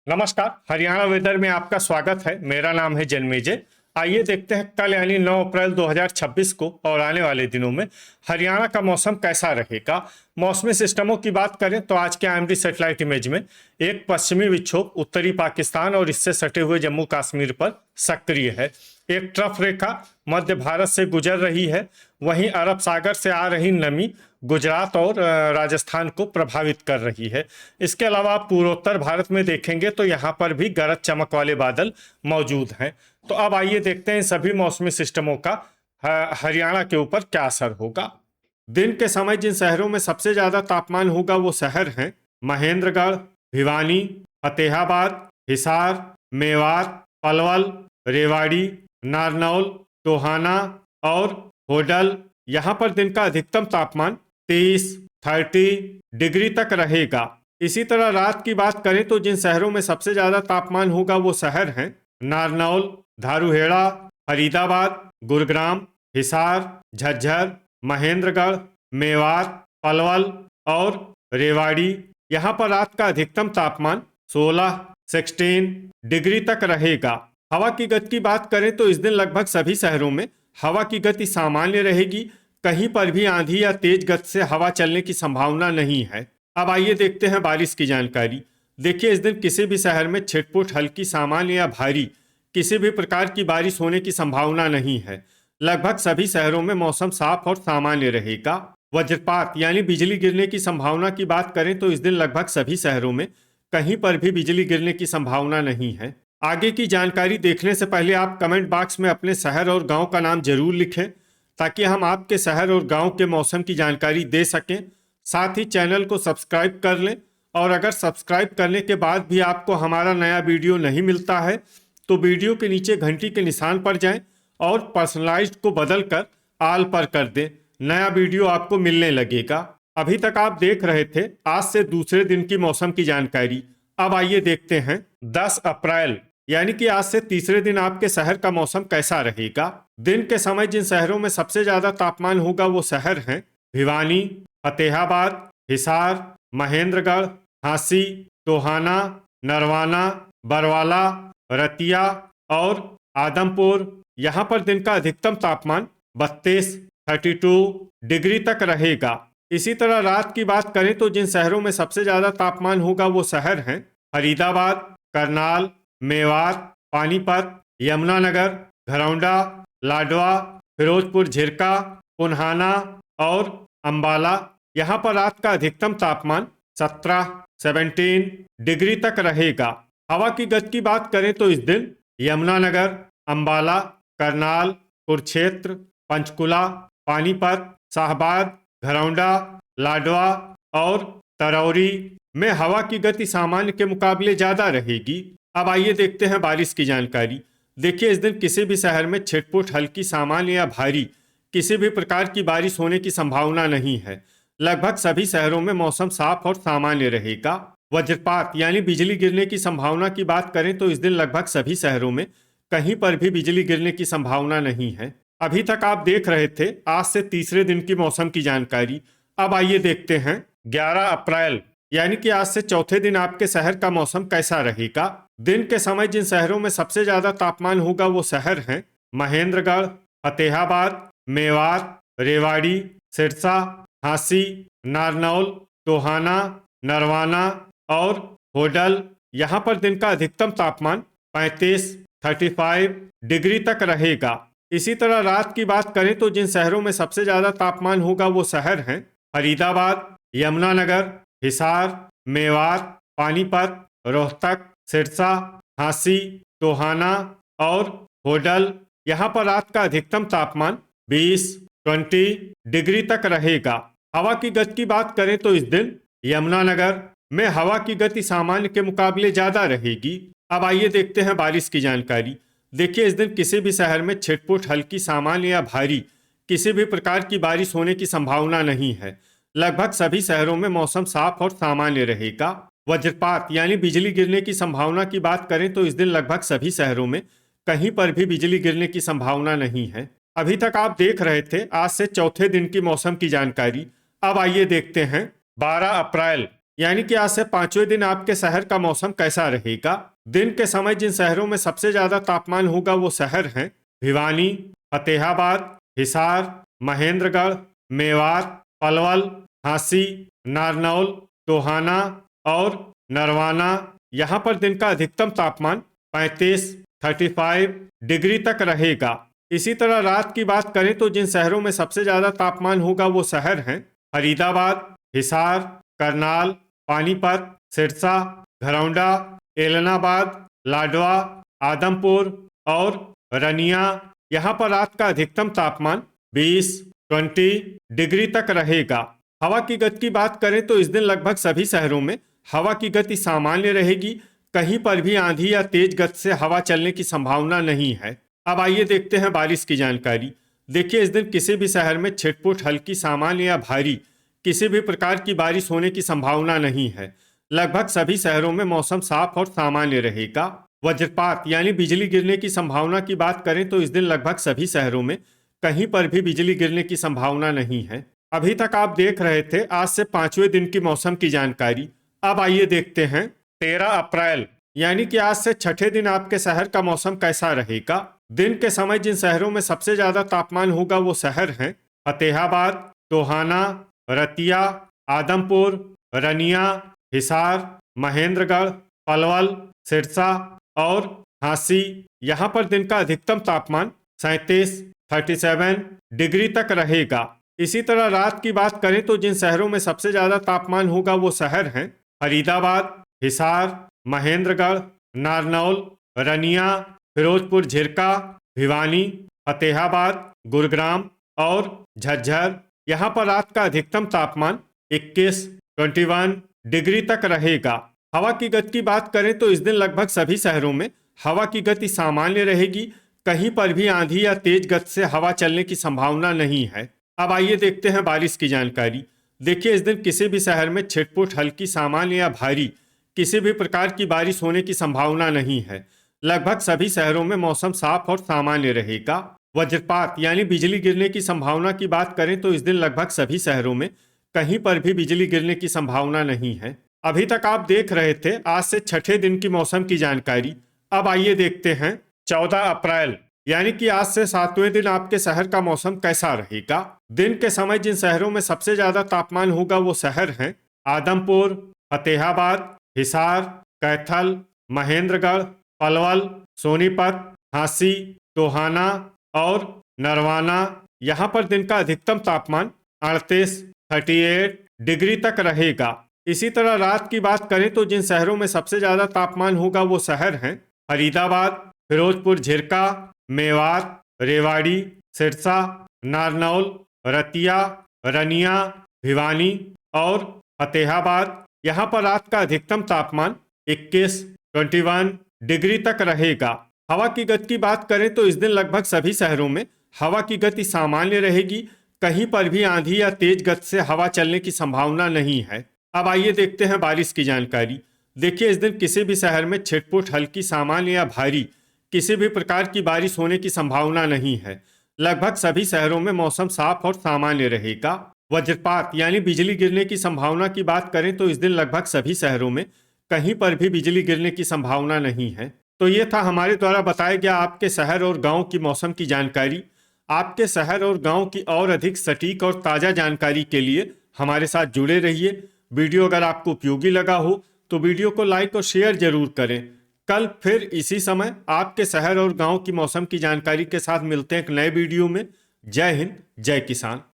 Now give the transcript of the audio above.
नमस्कार। हरियाणा वेदर में आपका स्वागत है। मेरा नाम है जन्मेजय। आइए देखते हैं कल यानी 9 अप्रैल 2026 को और आने वाले दिनों में हरियाणा का मौसम कैसा रहेगा। मौसमी सिस्टमों की बात करें तो आज के आईएमडी सैटेलाइट इमेज में एक पश्चिमी विक्षोभ उत्तरी पाकिस्तान और इससे सटे हुए जम्मू कश्मीर पर सक्रिय है। एक ट्रफ रेखा मध्य भारत से गुजर रही है। वहीं अरब सागर से आ रही नमी गुजरात और राजस्थान को प्रभावित कर रही है। इसके अलावा आप पूर्वोत्तर भारत में देखेंगे तो यहाँ पर भी गरज चमक वाले बादल मौजूद हैं। तो अब आइए देखते हैं सभी मौसमी सिस्टमों का हरियाणा के ऊपर क्या असर होगा। दिन के समय जिन शहरों में सबसे ज्यादा तापमान होगा वो शहर हैं महेंद्रगढ़, भिवानी, फतेहाबाद, हिसार, मेवात, पलवल, रेवाड़ी, नारनौल, टोहाना और होडल। यहाँ पर दिन का अधिकतम तापमान 30 डिग्री तक रहेगा। इसी तरह रात की बात करें तो जिन शहरों में सबसे ज्यादा तापमान होगा वो शहर हैं नारनौल, धारूहेड़ा, फरीदाबाद, गुरुग्राम, हिसार, झज्जर, महेंद्रगढ़, मेवात, पलवल और रेवाड़ी। यहाँ पर रात का अधिकतम तापमान 16 डिग्री तक रहेगा। हवा की गति की बात करें तो इस दिन लगभग सभी शहरों में हवा की गति सामान्य रहेगी। कहीं पर भी आंधी या तेज गति से हवा चलने की संभावना नहीं है। अब आइए देखते हैं बारिश की जानकारी। देखिए, इस दिन किसी भी शहर में छिटपुट हल्की सामान्य या भारी किसी भी प्रकार की बारिश होने की संभावना नहीं है। लगभग सभी शहरों में मौसम साफ और सामान्य रहेगा। वज्रपात यानी बिजली गिरने की संभावना की बात करें तो इस दिन लगभग सभी शहरों में कहीं पर भी बिजली गिरने की संभावना नहीं है। आगे की जानकारी देखने से पहले आप कमेंट बॉक्स में अपने शहर और गांव का नाम जरूर लिखें ताकि हम आपके शहर और गांव के मौसम की जानकारी दे सकें। साथ ही चैनल को सब्सक्राइब कर लें और अगर सब्सक्राइब करने के बाद भी आपको हमारा नया वीडियो नहीं मिलता है तो वीडियो के नीचे घंटी के निशान पर जाएं और पर्सनलाइज्ड को बदल कर आल पर कर दें। नया वीडियो आपको मिलने लगेगा। अभी तक आप देख रहे थे आज से दूसरे दिन की मौसम की जानकारी। अब आइए देखते हैं 10 अप्रैल यानी कि आज से तीसरे दिन आपके शहर का मौसम कैसा रहेगा। दिन के समय जिन शहरों में सबसे ज्यादा तापमान होगा वो शहर हैं भिवानी, फतेहाबाद, हिसार, महेंद्रगढ़, झांसी, टोहाना, नरवाना, बरवाला, रतिया और आदमपुर। यहाँ पर दिन का अधिकतम तापमान 32 डिग्री तक रहेगा। इसी तरह रात की बात करें तो जिन शहरों में सबसे ज्यादा तापमान होगा वो शहर हैं फरीदाबाद, करनाल, मेवात, पानीपत, यमुनानगर, घरौंडा, लाडवा, फिरोजपुर झिरका, पुन्हाना और अंबाला। यहाँ पर रात का अधिकतम तापमान 17 डिग्री तक रहेगा। हवा की गति की बात करें तो इस दिन यमुनानगर, अंबाला, करनाल, कुरुक्षेत्र, पंचकुला, पानीपत, शाहबाद, घरौंडा, लाडवा और तरौरी में हवा की गति सामान्य के मुकाबले ज्यादा रहेगी। अब आइए देखते हैं बारिश की जानकारी। देखिए, इस दिन किसी भी शहर में छिटपुट हल्की सामान्य या भारी किसी भी प्रकार की बारिश होने की संभावना नहीं है। लगभग सभी शहरों में मौसम साफ और सामान्य रहेगा। वज्रपात यानी बिजली गिरने की संभावना की बात करें तो इस दिन लगभग सभी शहरों में कहीं पर भी बिजली गिरने की संभावना नहीं है। अभी तक आप देख रहे थे आज से तीसरे दिन की मौसम की जानकारी। अब आइए देखते हैं 11 अप्रैल यानी कि आज से चौथे दिन आपके शहर का मौसम कैसा रहेगा। दिन के समय जिन शहरों में सबसे ज्यादा तापमान होगा वो शहर हैं महेंद्रगढ़, फतेहाबाद, मेवात, रेवाड़ी, सिरसा, झांसी, नारनौल, टोहाना, नरवाना और होडल। यहाँ पर दिन का अधिकतम तापमान 35 डिग्री तक रहेगा। इसी तरह रात की बात करें तो जिन शहरों में सबसे ज्यादा तापमान होगा वो शहर हैं फरीदाबाद, यमुनानगर, हिसार, मेवात, पानीपत, रोहतक, सिरसा, झांसी, टोहाना और होडल। यहाँ पर रात का अधिकतम तापमान 20 डिग्री तक रहेगा। हवा की गति की बात करें तो इस दिन यमुनानगर में हवा की गति सामान्य के मुकाबले ज्यादा रहेगी। अब आइए देखते हैं बारिश की जानकारी। देखिए, इस दिन किसी भी शहर में छिटपुट हल्की सामान्य या भारी किसी भी प्रकार की बारिश होने की संभावना नहीं है। लगभग सभी शहरों में मौसम साफ और सामान्य रहेगा। वज्रपात यानी बिजली गिरने की संभावना की बात करें तो इस दिन लगभग सभी शहरों में कहीं पर भी बिजली गिरने की संभावना नहीं है। अभी तक आप देख रहे थे आज से चौथे दिन की मौसम की जानकारी। अब आइए देखते हैं 12 अप्रैल यानी कि आज से पांचवें दिन आपके शहर का मौसम कैसा रहेगा। दिन के समय जिन शहरों में सबसे ज्यादा तापमान होगा वो शहर हैं भिवानी, फतेहाबाद, हिसार, महेंद्रगढ़, मेवात, पलवल, झांसी, नारनौल, टोहाना और नरवाना। यहाँ पर दिन का अधिकतम तापमान 35 डिग्री तक रहेगा। इसी तरह रात की बात करें तो जिन शहरों में सबसे ज्यादा तापमान होगा वो शहर हैं फरीदाबाद, हिसार, करनाल, पानीपत, सिरसा, घरौंडा, एलनाबाद, लाडवा, आदमपुर और रनिया। यहाँ पर रात का अधिकतम तापमान 20 डिग्री तक रहेगा। हवा की गति की बात करें तो इस दिन लगभग सभी शहरों में हवा की गति सामान्य रहेगी। कहीं पर भी आंधी या तेज गति से हवा चलने की संभावना नहीं है। अब आइए देखते हैं बारिश की जानकारी। देखिए, इस दिन किसी भी शहर में छिटपुट, हल्की, सामान्य या भारी किसी भी प्रकार की बारिश होने की संभावना नहीं है। लगभग सभी शहरों में मौसम साफ और सामान्य रहेगा। वज्रपात यानी बिजली गिरने की संभावना की बात करें तो इस दिन लगभग सभी शहरों में कहीं पर भी बिजली गिरने की संभावना नहीं है। अभी तक आप देख रहे थे आज से पांचवें दिन की मौसम की जानकारी। अब आइए देखते हैं 13 अप्रैल यानी कि आज से छठे दिन आपके शहर का मौसम कैसा रहेगा। दिन के समय जिन शहरों में सबसे ज्यादा तापमान होगा वो शहर हैं फतेहाबाद, टोहाना, रतिया, आदमपुर, रनिया, हिसार, महेंद्रगढ़, पलवल, सिरसा और झांसी। यहाँ पर दिन का अधिकतम तापमान 37 डिग्री तक रहेगा। इसी तरह रात की बात करें तो जिन शहरों में सबसे ज्यादा तापमान होगा वो शहर हैं फरीदाबाद, हिसार, महेंद्रगढ़, नारनौल, रनिया, फिरोजपुर झिरका, भिवानी, फतेहाबाद, गुरुग्राम और झज्जर। यहाँ पर रात का अधिकतम तापमान 21 डिग्री तक रहेगा। हवा की गति की बात करें तो इस दिन लगभग सभी शहरों में हवा की गति सामान्य रहेगी। कहीं पर भी आंधी या तेज गति से हवा चलने की संभावना नहीं है। अब आइए देखते हैं बारिश की जानकारी। देखिए, इस दिन किसी भी शहर में छिटपुट, हल्की, सामान्य या भारी किसी भी प्रकार की बारिश होने की संभावना नहीं है। लगभग सभी शहरों में मौसम साफ और सामान्य रहेगा। वज्रपात यानी बिजली गिरने की संभावना की बात करें तो इस दिन लगभग सभी शहरों में कहीं पर भी बिजली गिरने की संभावना नहीं है। अभी तक आप देख रहे थे आज से छठे दिन की मौसम की जानकारी। अब आइए देखते हैं 14 अप्रैल यानी कि आज से सातवें दिन आपके शहर का मौसम कैसा रहेगा। दिन के समय जिन शहरों में सबसे ज्यादा तापमान होगा वो शहर हैं आदमपुर, फतेहाबाद, हिसार, कैथल, महेंद्रगढ़, पलवल, सोनीपत, झांसी, टोहाना और नरवाना। यहाँ पर दिन का अधिकतम तापमान 38 डिग्री तक रहेगा। इसी तरह रात की बात करें तो जिन शहरों में सबसे ज्यादा तापमान होगा वो शहर हैं फरीदाबाद, फिरोजपुर झिरका, मेवात, रेवाड़ी, सिरसा, नारनौल, रतिया, रनिया, भिवानी और फतेहाबाद। यहाँ पर रात का अधिकतम तापमान 21 डिग्री तक रहेगा। हवा की गति की बात करें तो इस दिन लगभग सभी शहरों में हवा की गति सामान्य रहेगी। कहीं पर भी आंधी या तेज गति से हवा चलने की संभावना नहीं है। अब आइए देखते हैं बारिश की जानकारी। देखिए, इस दिन किसी भी शहर में छिटपुट, हल्की, सामान्य या भारी किसी भी प्रकार की बारिश होने की संभावना नहीं है। लगभग सभी शहरों में मौसम साफ और सामान्य रहेगा। वज्रपात यानी बिजली गिरने की संभावना की बात करें तो इस दिन लगभग सभी शहरों में कहीं पर भी बिजली गिरने की संभावना नहीं है। तो ये था हमारे द्वारा बताया गया आपके शहर और गांव की मौसम की जानकारी। आपके शहर और गांव की और अधिक सटीक और ताज़ा जानकारी के लिए हमारे साथ जुड़े रहिए। वीडियो अगर आपको उपयोगी लगा हो तो वीडियो को लाइक और शेयर जरूर करें। कल फिर इसी समय आपके शहर और गांव की मौसम की जानकारी के साथ मिलते हैं एक नए वीडियो में। जय हिंद, जय किसान।